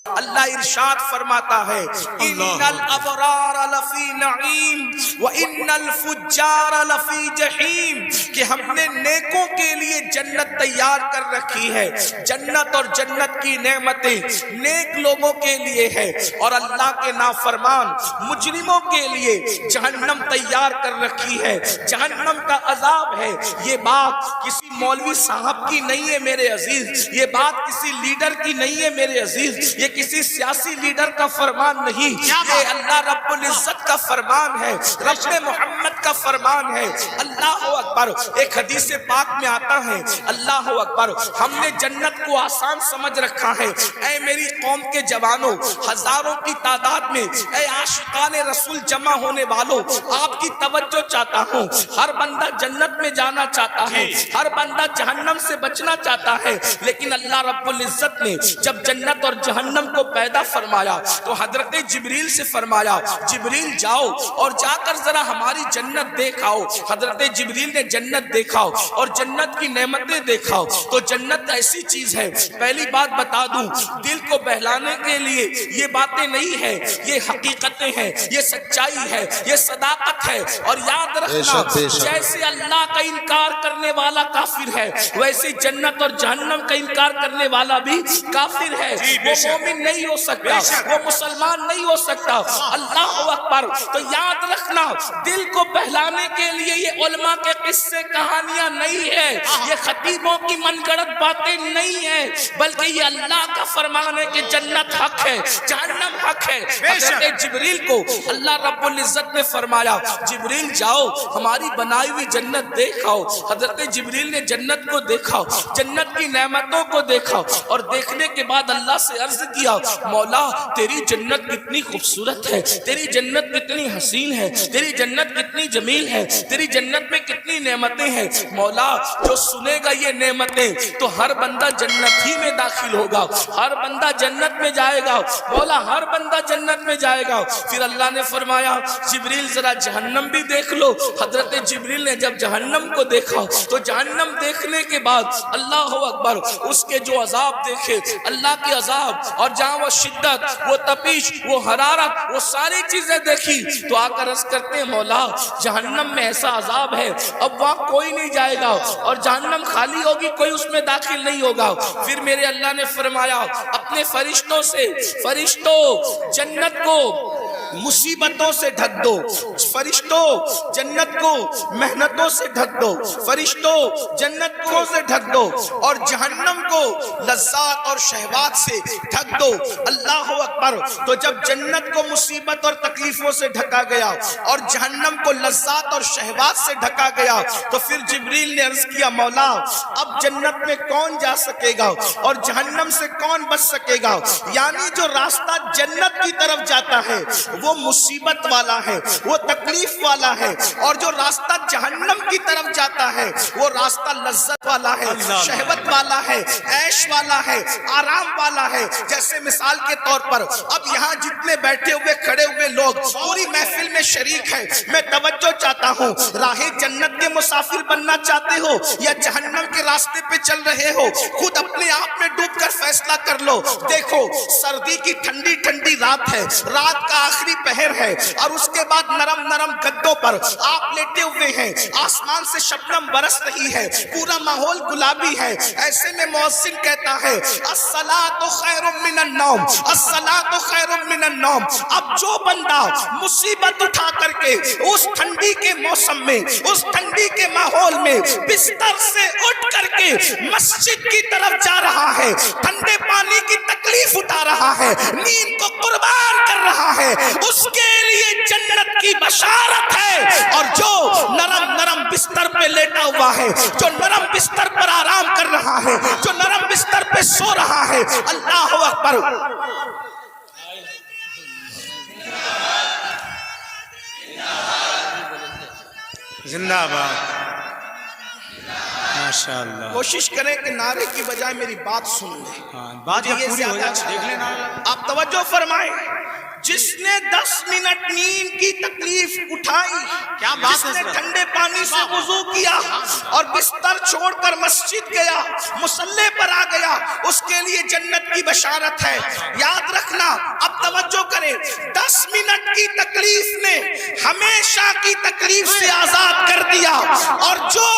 اللہ ارشاد فرماتا ہے ان الابرار لفی نعیم وان الفجار لفی جحیم، کہ ہم نے نیکوں کے لیے جنت تیار کر رکھی ہے، جنت اور جنت کی نعمتیں نیک لوگوں کے لیے ہے، اور اللہ کے نافرمان مجرموں کے لیے جہنم تیار کر رکھی ہے، جہنم کا عذاب ہے۔ یہ بات کسی مولوی صاحب کی نہیں ہے میرے عزیز، یہ بات کسی لیڈر کی نہیں ہے میرے عزیز، یہ کسی سیاسی لیڈر کا فرمان نہیں، یہ اللہ رب العزت کا فرمان ہے، رب محمد کا فرمان ہے۔ اللہ اکبر۔ ایک حدیث پاک میں آتا ہے اللہ اکبر، ہم نے جنت کو آسان سمجھ رکھا ہے۔ اے میری قوم کے جوانوں، ہزاروں کی تعداد میں اے عاشقان رسول جمع ہونے والوں، آپ کی توجہ چاہتا ہوں۔ ہر بندہ جنت میں جانا چاہتا ہے، ہر بندہ جہنم سے بچنا چاہتا ہے، لیکن اللہ رب العزت نے جب جنت اور جہنم کو پیدا فرمایا تو حضرت جبریل سے فرمایا جبریل جاؤ اور جا کر ذرا ہماری جنت دیکھاؤ۔ حضرت جبریل نے جنت دیکھاؤ اور جنت کی نعمتیں دیکھاؤ تو جنت ایسی چیز ہے، پہلی بات بتا دوں، دل کو بہلانے کے لیے یہ باتیں نہیں ہیں، یہ حقیقتیں ہیں، یہ سچائی ہے، یہ صداقت ہے۔ اور یاد رکھنا جیسے اللہ کا انکار کرنے والا کافر ہے ویسے جنت اور جہنم کا انکار کرنے والا بھی کافر ہے، وہ مومن نہیں ہو سکتا، وہ مسلمان نہیں ہو سکتا۔ اللہ اکبر۔ تو یاد رکھنا دل کو بہلانے کے لیے یہ علماء کے قصے کہانیاں نہیں ہے، یہ خطیبوں کی من گڑت باتیں نہیں ہیں، بلکہ یہ اللہ کا فرمان ہے کہ جنت حق ہے، جہنم حق ہے۔ حضرت جبریل کو اللہ رب العزت نے فرمایا جبریل جاؤ ہماری بنائی ہوئی جنت دیکھاؤ۔ حضرت جبریل نے جنت کو دیکھا، جنت کی نعمتوں کو دیکھا، اور دیکھنے کے بعد اللہ سے عرض کیا مولا تیری جنت کتنی خوبصورت ہے، تیری جنت کتنی حسین ہے، تیری جنت کتنی جمیل ہے، تیری جنت میں کتنی نعمتیں ہیں۔ مولا جو سنے گا یہ نعمتیں تو ہر بندہ جنت ہی میں داخل ہوگا، ہر بندہ جنت میں جائے گا، مولا ہر بندہ جنت میں جائے گا۔ پھر اللہ نے فرمایا جبریل ذرا جہنم بھی دیکھ لو۔ حضرت جبریل نے جب جہنم کو دیکھا تو جہنم دیکھنے کے بعد اللہ اکبر اس کے جو عذاب دیکھے، اللہ کے عذاب، اور جہاں وہ شدت، وہ تپش، وہ حرارت، وہ ساری چیزیں دیکھی تو آ کر عرض کرتے ہیں مولا جہنم میں ایسا عذاب ہے اب وہاں کوئی نہیں جائے گا، اور جہنم خالی ہوگی، کوئی اس میں داخل نہیں ہوگا۔ پھر میرے اللہ نے فرمایا اپنے فرشتوں سے فرشتوں جنت کو مصیبتوں سے ڈھک دو، فرشتوں جنت کو محنتوں سے ڈھک دو، فرشتوں جنت کو سے ڈھک دو، اور جہنم کو لذات اور شہوات سے ڈھک دو۔ اللہ اکبر۔ تو جب جنت کو مصیبت اور تکلیفوں سے ڈھکا گیا اور جہنم کو لذات اور شہوات سے ڈھکا گیا تو پھر جبریل نے عرض کیا مولا اب جنت میں کون جا سکے گا اور جہنم سے کون بچ سکے گا؟ یعنی جو راستہ جنت کی طرف جاتا ہے وہ مصیبت والا ہے، وہ تکلیف والا ہے، اور جو راستہ جہنم کی طرف جاتا ہے وہ راستہ لذت والا ہے، شہوت والا ہے، عیش والا ہے، آرام والا ہے۔ جیسے مثال کے طور پر اب یہاں جتنے بیٹھے ہوئے کھڑے ہوئے لوگ پوری محفل میں شریک ہیں، میں توجہ چاہتا ہوں راہ جنت کے مسافر بننا چاہتے ہو یا جہنم کے راستے پہ چل رہے ہو، خود اپنے آپ میں ڈوب کر فیصلہ کر لو۔ دیکھو سردی کی ٹھنڈی ٹھنڈی رات ہے، رات کا آخری پہر ہے، اور اس کے بعد نرم نرم گدوں پر آپ لیٹے ہوئے ہیں، آسمان سے شبنم برس رہی ہے، پورا ماحول گلابی ہے۔ ایسے میں مؤذن کہتا ہے الصلاۃ خیر من النوم، الصلاۃ خیر من النوم۔ اب جو بندہ مصیبت اٹھا کر کے اس ٹھنڈی کے موسم میں، اس ٹھنڈی کے ماحول میں بستر سے اٹھ کر کے مسجد کی طرف جا رہا ہے، ٹھنڈے پانی کی تکلیف اٹھا رہا ہے، نیند کو قربان کر رہا ہے، اس کے لیے جنت کی بشارت ہے۔ اور جو نرم نرم بستر پہ لیٹا ہوا ہے، جو نرم بستر پر آرام کر رہا ہے، جو نرم بستر پہ سو رہا ہے، اللہ اکبر، زندہ باد، ماشاءاللہ۔ کوشش کریں کہ نعرے کی بجائے میری بات سن لیں۔ بات جب پوری ہو جائے دیکھ لینا۔ آپ توجہ فرمائیں، جس نے 10 منٹ نیند کی تکلیف اٹھائی، کیا بات جس ہے نے حضرت؟ ٹھنڈے پانی سے وضو کیا اور بستر چھوڑ کر مسجد گیا، مصلی پر آ گیا، اس کے لیے جنت کی بشارت ہے۔ یاد رکھنا، اب توجہ کریں، 10 منٹ کی تکلیف نے ہمیشہ کی تکلیف سے آزاد کر دیا، اور جو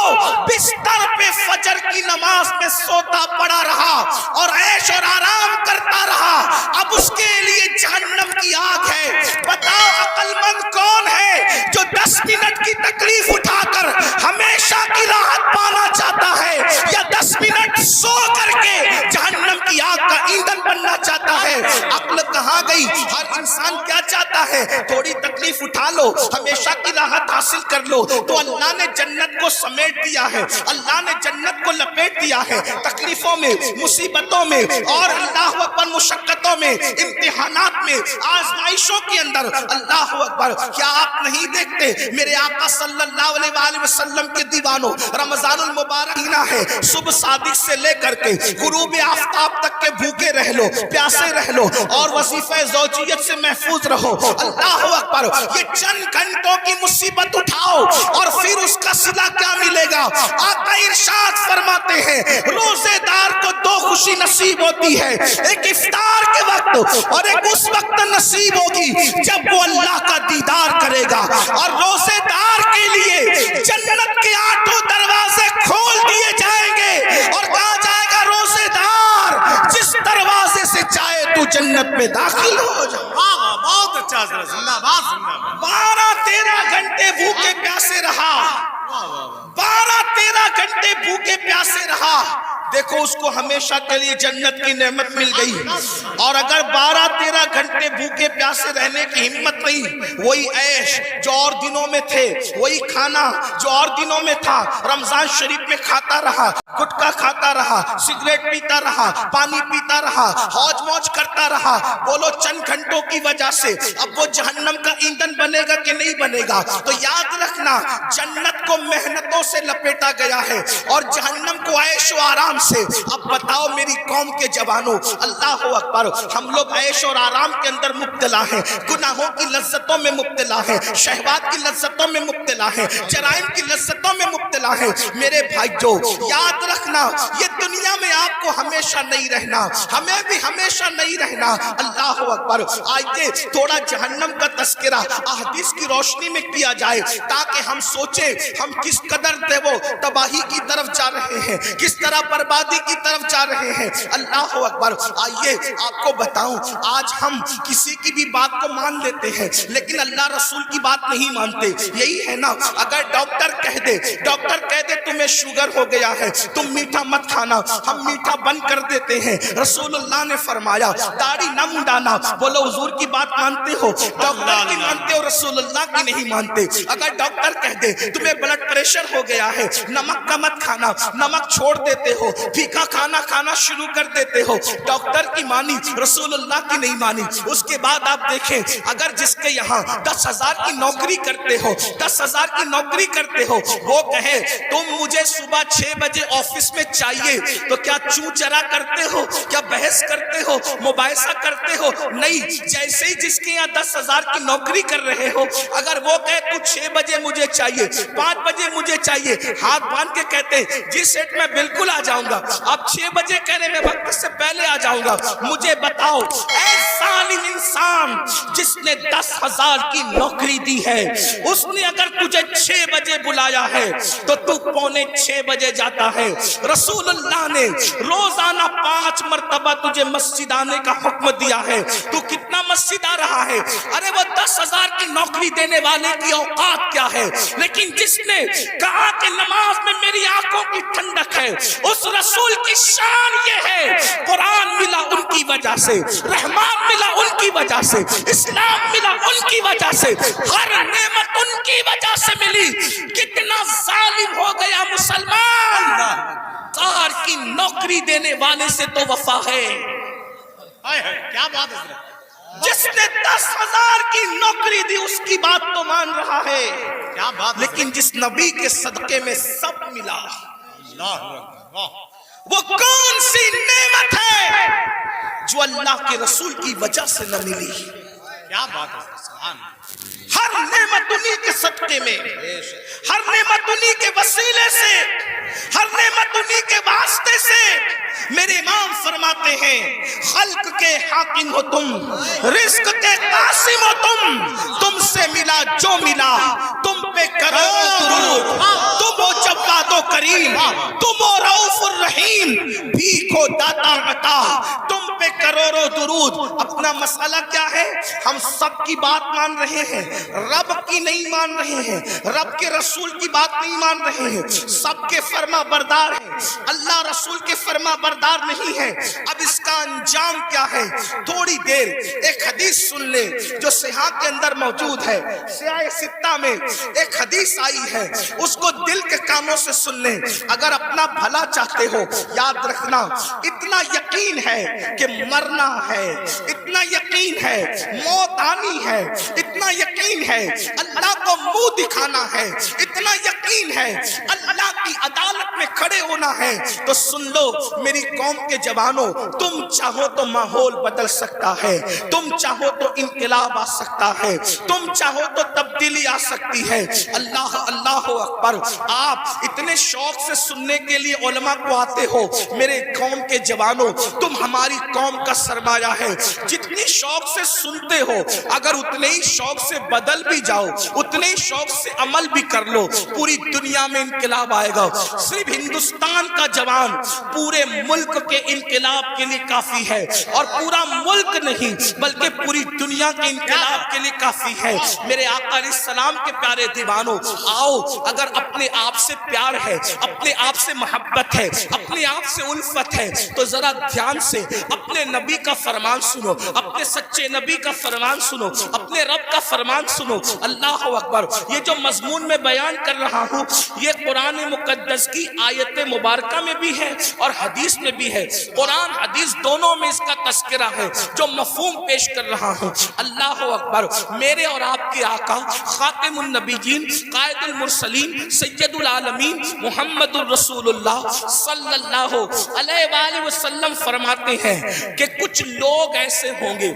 بستر پہ فجر کی نماز میں سوتا پڑا رہا اور عیش اور آرام کرتا رہا، اب اس کے لیے جہنم کی آگ ہے۔ بتاؤ عقل مند کون ہے جو 10 منٹ کی تکلیف اٹھا کر ہمیشہ کی راحت پانا چاہتا ہے، یا 10 منٹ سو کر کے جہنم کی آگ کا ایندھن بننا چاہتا ہے؟ عقل کہاں گئی؟ ہر انسان کیا چاہتا ہے؟ تھوڑی تکلیف اٹھا لو، ہمیشہ کی راحت حاصل کر لو۔ تو اللہ نے جنت کو سمیٹ دیا ہے، اللہ نے جنت کو لپیٹ دیا ہے۔ تکلیفوں میں، مصیبتوں میں اور اللہ اکبر مشقتوں میں، امتحانات میں، آزمائشوں کے اندر، اللہ اکبر، کیا آپ نہیں دیکھتے میرے آقا صلی اللہ علیہ وآلہ وسلم کے دیوانوں، رمضان المبارک مہینہ ہے، صبح صادق سے لے کر کے غروب آفتاب تک کے بھوکے رہ لو، پیاسے رہ لو اور وظیفہ زوجیت سے محفوظ رہو۔ اللہ اکبر، یہ چند گھنٹوں کی مصیبت اٹھاؤ اور پھر اس کا صلہ کیا ملے گا؟ آقا ارشاد فرماتے ہیں روزے دار کو دو خوشی نصیب ہوتی ہے، ایک افطار کے وقت اور ایک اس وقت نصیب ہوگی جب وہ اللہ کا دیدار کرے گا۔ اور روزے دار کے لیے جنت کے 8 دروازے کھول دیے جائیں گے اور کہا جائے گا روزے دار جس دروازے سے چاہے تو جنت میں داخل ہو جا۔ بہت اچھا حضرت، زندہ باد زندہ باد۔ 12-13 گھنٹے بھوکے پیاسے رہا، 12-13 گھنٹے بھوکے پیاسے رہا، دیکھو اس کو ہمیشہ کے لیے جنت کی نعمت مل گئی۔ اور اگر 12-13 گھنٹے بھوکے پیاسے رہنے کی ہمت نہیں، وہی عیش جو اور دنوں میں تھے، وہی کھانا جو اور دنوں میں تھا، رمضان شریف میں کھاتا رہا، گٹکا کھاتا رہا، سگریٹ پیتا رہا، پانی پیتا رہا، حوج موج کرتا رہا، بولو چند گھنٹوں کی وجہ سے اب وہ جہنم کا ایندھن بنے گا کہ نہیں بنے گا؟ تو یاد رکھنا، جنت کو محنتوں سے لپیٹا گیا ہے اور جہنم کو عیش و آرام سے۔ اب بتاؤ میری قوم کے جوانوں، اللہ اکبر، ہم لوگ عیش اور آرام کے اندر مبتلا ہیں، گناہوں کی لذتوں میں مبتلا ہیں، شہوات کی لذتوں میں مبتلا ہیں، جرائم کی لذتوں میں مبتلا ہیں۔ میرے بھائیو یاد رکھنا، یہ دنیا میں آپ کو ہمیشہ نہیں رہنا، ہمیں بھی ہمیشہ نہیں رہنا۔ اللہ اکبر، آئیے تھوڑا جہنم کا تذکرہ احادیث کی روشنی میں کیا جائے تاکہ ہم سوچیں ہم کس قدر تباہی کی طرف جا رہے ہیں، کس طرح بربادی کی طرف جا رہے ہیں۔ اللہ اکبر، آئیے آپ کو بتاؤں، آج ہم کسی کی بھی بات کو مان لیتے ہیں لیکن اللہ رسول کی بات نہیں مانتے۔ یہی ہے نا، اگر ڈاکٹر کہہ دے تمہیں شوگر ہو گیا ہے، تم میٹھا مت کھانا، ہم میٹھا بند کر دیتے ہیں۔ رسول اللہ نے فرمایا داڑھی نہ منڈانا، بولو حضور کی بات مانتے ہو؟ ڈاکٹر کی مانتے ہو، رسول اللہ کی نہیں مانتے۔ اگر ڈاکٹر کہہ دے تمہیں بلڈ پریشر ہو گیا ہے، نمک کا مت کھانا، نمک چھوڑ دیتے ہو، پھیکا کھانا شروع کر دیتے ہو، ڈاکٹر کی مانی، رسول اللہ کی نہیں مانی۔ اس کے بعد آپ دیکھیں، اگر جس کے یہاں 10,000 کی نوکری کرتے ہو، 10,000 کی نوکری کرتے ہو، وہ کہے تم مجھے صبح 6 بجے آفس میں چاہیے، تو کیا چوں چرا کرتے ہو؟ کیا بحث کرتے ہو؟ مباحثہ کرتے ہو؟ نہیں، جیسے ہی جس کے یہاں 10,000 کی نوکری کر رہے ہو، اگر وہ کہے تو 6 بجے مجھے چاہیے، 5 بجے مجھے چاہیے، ہاتھ باندھ کے کہتے جی سیٹ میں بالکل آ جاؤں گا، آپ 6 بجے کہنے میں وقت سے پہلے آ جاؤں گا۔ مجھے بتاؤ اے ظالم انسان، جس نے 10,000 کی نوکری دی ہے، اس نے اگر تجھے 6 بجے بلایا ہے تو تو 5:45 بجے جاتا ہے۔ رسول اللہ نے روزانہ 5 مرتبہ تجھے مسجد آنے کا حکم دیا ہے، تو کتنا مسجد آ رہا ہے؟ ارے وہ 10,000 کی نوکری دینے والے کی اوقات کیا ہے؟ لیکن جس نے کہا کہ نماز میں میری آنکھوں کی ٹھنڈک ہے، اس رسول کی شان یہ ہے، قرآن ملا ان کی وجہ سے، رحمان ملا ان کی وجہ سے، اسلام ملا ان کی وجہ سے، ہر نعمت ان کی وجہ سے ملی۔ کتنا ظالم ہو گیا مسلمان، کار کی نوکری دینے والے سے تو وفا ہے۔ کیا بات ہے؟ جس نے 10,000 کی نوکری دی اس کی بات تو مان رہا ہے، کیا بات، لیکن جس نبی کے صدقے میں سب ملا، اللہ، وہ کون سی نعمت ہے جو اللہ کے رسول کی وجہ سے نہ ملی؟ کیا بات ہے حضرت سبحان اللہ ہر نعمت انہی کے صدقے میں، ہر نعمت انہی کے وسیلے سے، ہر نعمت انہی کے واسطے سے۔ میرے امام فرماتے ہیں خلق کے حاکم ہو تم، رزق کے قاسم ہو تم سے ملا جو ملا، تم پہ کروڑوں درود، تم ہو جواد و کریم، تم ہو رؤوف الرحیم، بھیکھو داتا عطا، تم پہ کروڑوں درود۔ اپنا مسئلہ کیا ہے؟ ہم سب کی بات مان رہے ہیں، رب کی نہیں مان رہے ہیں، رب کے رسول کی بات نہیں مان رہے ہیں، سب کے فرما بردار ہیں، اللہ رسول کے فرما بردار نہیں ہے۔ اب اس کا انجام کیا ہے؟ تھوڑی دیر ایک حدیث سن لے جو صحیح کے اندر موجود ہے، سیاہ ستہ میں ایک حدیث آئی ہے، اس کو دل کے کانوں سے سن لیں۔ اگر اپنا بھلا چاہتے ہو یاد رکھنا، اتنا یقین ہے کہ مرنا ہے، اتنا یقین ہے موت آنی ہے، اتنا یقین ہے اللہ کو منہ دکھانا ہے، اتنا یقین ہے اللہ کی عدالت میں کھڑے ہونا ہے، تو سن لو میری قوم کے جوانوں، تم چاہو تو ماحول بدل سکتا ہے، تم چاہو تو انقلاب آ سکتا ہے، تم چاہو تو تبدیلی آ سکتی ہے۔ اللہ اللہ اکبر۔ آپ اتنے شوق سے سننے کے لیے علماء کو آتے ہو، میرے قوم کے جوانوں تم ہماری قوم کا سرمایہ ہے، جتنی شوق سے سنتے ہو اگر اتنے ہی شوق سے بدل بھی جاؤ، اتنے ہی شوق سے عمل بھی کر لو، پوری دنیا میں انقلاب آئے گا۔ صرف ہندوستان کا جوان پورے ملک کے انقلاب کے لیے کافی ہے، اور پورا ملک نہیں بلکہ پوری دنیا کے انقلاب کے لیے کافی ہے۔ میرے آقا علیہ السلام کے پیارے دیوانوں، آؤ اگر اپنے آپ سے پیار ہے، اپنے آپ سے محبت ہے، اپنے آپ سے الفت ہے، تو ذرا دھیان سے اپنے نبی کا فرمان سنو، اپنے سچے نبی کا فرمان سنو، اپنے رب کا فرمان سنو۔ اللہ اکبر۔ یہ جو مضمون میں بیان کر رہا ہوں یہ قرآن مقدس کی آیت مبارکہ میں بھی ہے اور حدیث میں بھی ہے، قرآن حدیث دونوں میں اس کا تذکرہ ہے جو مفہوم پیش کر رہا ہوں۔ اللہ اکبر۔ میرے اور آپ کے آقا خاتم النبیین، قائد المرسلین، سید العالمین محمد الرسول اللہ صلی اللہ علیہ وآلہ وسلم فرماتے ہیں کہ کچھ لوگ ایسے ہوں گے،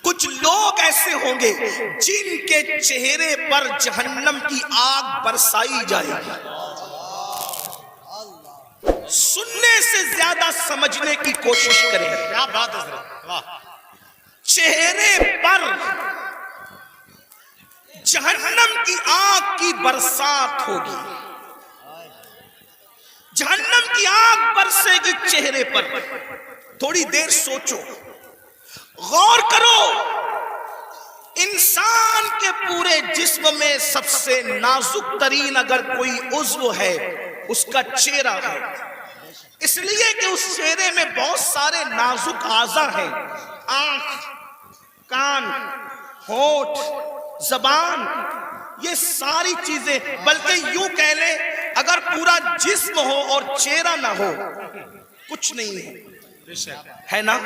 کچھ لوگ ایسے ہوں گے جن کے چہرے پر جہنم کی آگ برسائی جائے گی۔ سننے سے زیادہ سمجھنے کی کوشش کریں۔ کیا بات ہے حضرت واہ چہرے پر جہنم کی آگ کی برسات ہوگی، جہنم کی آگ برسے گی چہرے پر۔ تھوڑی دیر سوچو، غور کرو، انسان کے پورے جسم میں سب سے نازک ترین اگر کوئی عضو ہے اس کا چہرہ ہے، اس لیے کہ اس چہرے میں بہت سارے نازک اعضاء ہیں، آنکھ، کان، ہونٹ، زبان، یہ ساری چیزیں، بلکہ یوں کہہ لیں اگر پورا جسم ہو اور چہرہ نہ ہو کچھ نہیں ہے، ہے نا؟